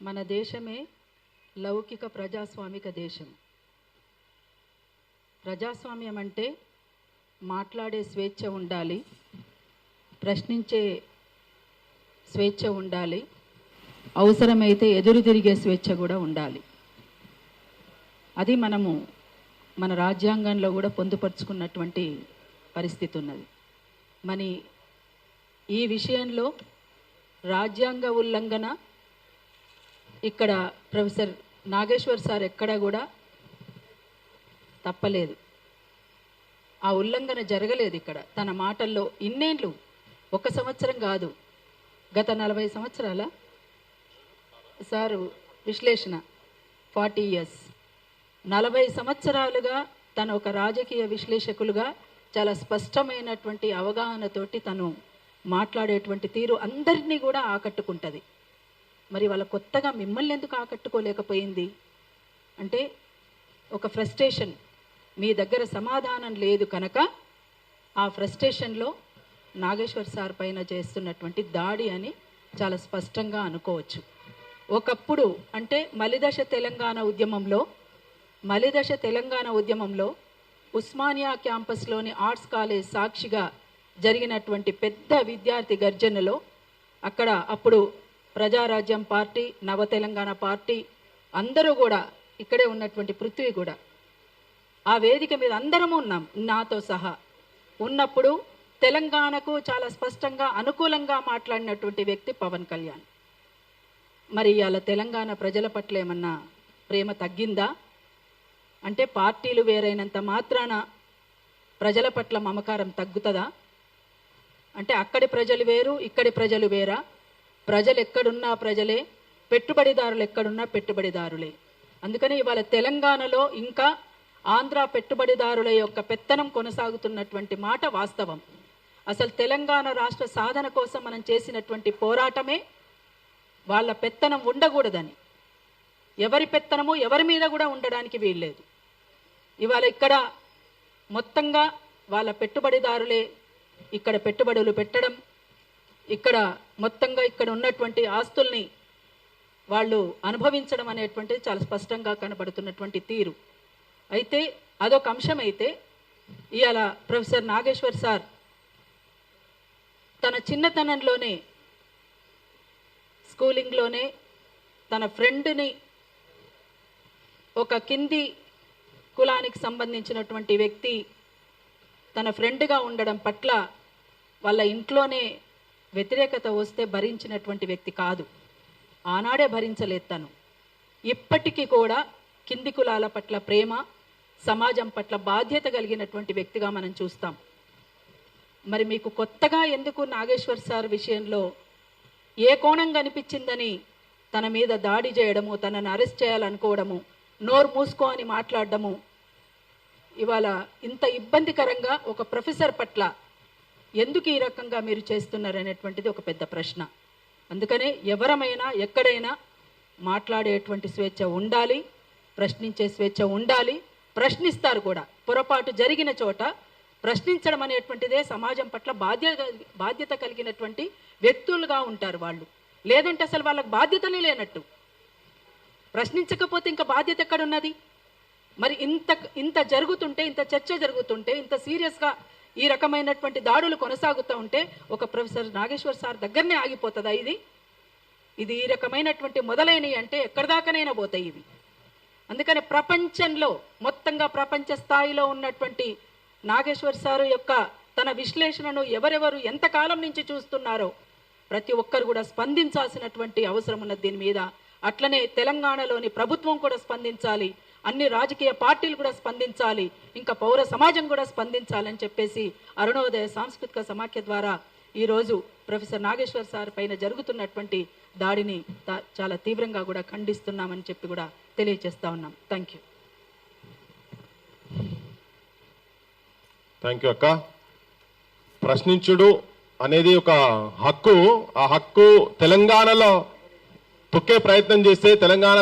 మన దేశమే లౌకిక ప్రజాస్వామిక దేశం. ప్రజాస్వామ్యం అంటే మాట్లాడే స్వేచ్ఛ ఉండాలి, ప్రశ్నించే స్వేచ్ఛ ఉండాలి, అవసరమైతే ఎదురు తిరిగే స్వేచ్ఛ కూడా ఉండాలి. అది మన రాజ్యాంగంలో కూడా పొందుపరుచుకున్నటువంటి పరిస్థితి ఉన్నది. మరి ఈ విషయంలో రాజ్యాంగ ఉల్లంఘన ఇక్కడ ప్రొఫెసర్ నాగేశ్వర్ సార్ ఎక్కడా కూడా తప్పలేదు. ఆ ఉల్లంఘన జరగలేదు ఇక్కడ. తన మాటల్లో ఇన్నేళ్ళు, 1 సంవత్సరం కాదు, గత 40 సంవత్సరాల సారు విశ్లేషణ 40 years, 40 సంవత్సరాలుగా తను ఒక రాజకీయ విశ్లేషకులుగా చాలా స్పష్టమైనటువంటి అవగాహనతోటి తను మాట్లాడేటువంటి తీరు అందరినీ కూడా ఆకట్టుకుంటుంది. మరి వాళ్ళ కొత్తగా మిమ్మల్ని ఎందుకు ఆకట్టుకోలేకపోయింది అంటే ఒక ఫ్రస్ట్రేషన్, మీ దగ్గర సమాధానం లేదు కనుక ఆ ఫ్రస్ట్రేషన్లో నాగేశ్వర్ సార్ పైన చేస్తున్నటువంటి దాడి అని చాలా స్పష్టంగా అనుకోవచ్చు. ఒకప్పుడు అంటే మలిదశ తెలంగాణ ఉద్యమంలో ఉస్మానియా క్యాంపస్లోని ఆర్ట్స్ కాలేజ్ సాక్షిగా జరిగినటువంటి పెద్ద విద్యార్థి గర్జనలో అక్కడ అప్పుడు ప్రజారాజ్యం పార్టీ, నవ తెలంగాణ పార్టీ అందరూ కూడా, ఇక్కడే ఉన్నటువంటి పృథ్వీ కూడా ఆ వేదిక మీద అందరము ఉన్నాం, నాతో సహా ఉన్నప్పుడు తెలంగాణకు చాలా స్పష్టంగా అనుకూలంగా మాట్లాడినటువంటి వ్యక్తి పవన్ కళ్యాణ్. మరి ఇవాళ తెలంగాణ ప్రజల పట్ల ఏమన్నా ప్రేమ తగ్గిందా అంటే పార్టీలు వేరైనంత మాత్రాన ప్రజల పట్ల మమకారం తగ్గుతుందా అంటే అక్కడి ప్రజలు వేరు, ఇక్కడి ప్రజలు వేరా? ప్రజలు ఎక్కడున్నా ప్రజలే, పెట్టుబడిదారులు ఎక్కడున్నా పెట్టుబడిదారులే. అందుకని ఇవాళ తెలంగాణలో ఇంకా ఆంధ్ర పెట్టుబడిదారుల యొక్క పెత్తనం కొనసాగుతున్నటువంటి మాట వాస్తవం. అసలు తెలంగాణ రాష్ట్ర సాధన కోసం మనం చేసినటువంటి పోరాటమే వాళ్ళ పెత్తనం ఉండకూడదని, ఎవరి పెత్తనము ఎవరి మీద కూడా ఉండడానికి వీల్లేదు. ఇవాళ ఇక్కడ మొత్తంగా వాళ్ళ పెట్టుబడిదారులే ఇక్కడ పెట్టుబడులు పెట్టడం, ఇక్కడ మొత్తంగా ఇక్కడ ఉన్నటువంటి ఆస్తుల్ని వాళ్ళు అనుభవించడం అనేటువంటిది చాలా స్పష్టంగా కనబడుతున్నటువంటి తీరు. అయితే అదొక అంశం. అయితే ఇవాళ ప్రొఫెసర్ నాగేశ్వర్ సార్ తన చిన్నతనంలోనే స్కూలింగ్లోనే తన ఫ్రెండ్ని, ఒక కింది కులానికి సంబంధించినటువంటి వ్యక్తి తన ఫ్రెండ్గా ఉండడం పట్ల వాళ్ళ ఇంట్లోనే వ్యతిరేకత వస్తే భరించినటువంటి వ్యక్తి కాదు. ఆనాడే భరించలేదు తను. ఇప్పటికీ కూడా కింది కులాల పట్ల ప్రేమ, సమాజం పట్ల బాధ్యత కలిగినటువంటి వ్యక్తిగా మనం చూస్తాం. మరి మీకు కొత్తగా ఎందుకు నాగేశ్వర్ సార్ విషయంలో ఏ కోణం కనిపించిందని తన మీద దాడి చేయడము, తనను అరెస్ట్ చేయాలనుకోవడము, నోరు మూసుకో అని మాట్లాడడము, ఇవాళ ఇంత ఇబ్బందికరంగా ఒక ప్రొఫెసర్ పట్ల ఎందుకు ఈ రకంగా మీరు చేస్తున్నారు అనేటువంటిది ఒక పెద్ద ప్రశ్న. అందుకనే ఎవరమైనా ఎక్కడైనా మాట్లాడేటువంటి స్వేచ్ఛ ఉండాలి, ప్రశ్నించే స్వేచ్ఛ ఉండాలి, ప్రశ్నిస్తారు కూడా. పొరపాటు జరిగిన చోట ప్రశ్నించడం అనేటువంటిదే సమాజం పట్ల బాధ్యత కలిగినటువంటి వ్యక్తులుగా ఉంటారు వాళ్ళు. లేదంటే అసలు వాళ్ళకి బాధ్యతనే లేనట్టు. ప్రశ్నించకపోతే ఇంకా బాధ్యత ఎక్కడున్నది? మరి ఇంత జరుగుతుంటే, ఇంత చర్చ జరుగుతుంటే, ఇంత సీరియస్గా ఈ రకమైనటువంటి దాడులు కొనసాగుతూ ఉంటే ఒక ప్రొఫెసర్ నాగేశ్వర్ సార్ దగ్గరనే ఆగిపోతుందా? ఇది ఈ రకమైనటువంటి మొదలైనవి అంటే ఎక్కడి దాకానైనా పోతాయి ఇవి. అందుకని ప్రపంచంలో మొత్తంగా ప్రపంచ స్థాయిలో ఉన్నటువంటి నాగేశ్వర్ సారు యొక్క తన విశ్లేషణను ఎవరెవరు ఎంతకాలం నుంచి చూస్తున్నారో ప్రతి ఒక్కరు కూడా స్పందించాల్సినటువంటి అవసరం ఉన్నది దీని మీద. అట్లనే తెలంగాణలోని ప్రభుత్వం కూడా స్పందించాలి, అన్ని రాజకీయ పార్టీలు కూడా స్పందించాలి, ఇంకా పౌర సమాజం కూడా స్పందించాలని చెప్పేసి అరుణోదయ సాంస్కృతిక సమాఖ్య ద్వారా ఈరోజు ప్రొఫెసర్ నాగేశ్వర్ సార్ పైన జరుగుతున్నటువంటి దాడిని చాలా తీవ్రంగా కూడా ఖండిస్తున్నామని చెప్పి కూడా తెలియజేస్తా ఉన్నాం. థ్యాంక్ యూ అక్క. ప్రశ్నించుడు అనేది ఒక హక్కు. ఆ హక్కు తెలంగాణలో తొక్కే ప్రయత్నం చేస్తే తెలంగాణ